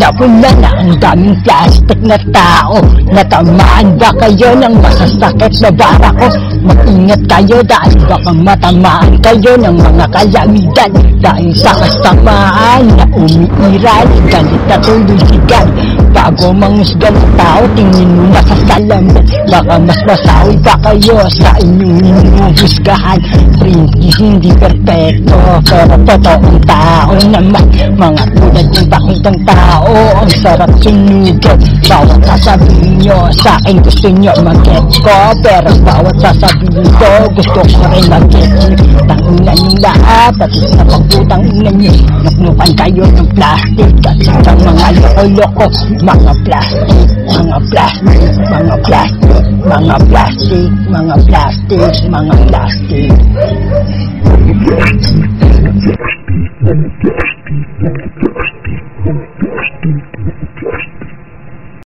Napula na ang daming plastic na tao. Natamaan ba kayo ng masasakit na barako? Mag-ingat kayo dahil baka matamaan kayo ng mga kalamitan. Dahil sa kasamaan na umiiral, galit na tulusigan. Bago mangusgan ng tao, tingin mo na sa salamin. Baka mas masawi pa kayo sa inyong inuhusgahan. Princess hindi perfecto, pero totoong tao naman. Mga tulad ng pakitang tao, ang sarap sunugan. Bawat sasabihin nyo sa akin gusto nyo mag-get ko, pero bawat sasabihin ko gusto ko rin mag-get nyo. Tanginan nyo lahat at sa pagputang ina nyo. Nuknukan kayo ng plastic at sa mga loko-loko. Mga plastic, mga plastic, mga plastic, mga plastic, mga plastic, mga plastic. Mga plastic, mga plastic, mga plastic.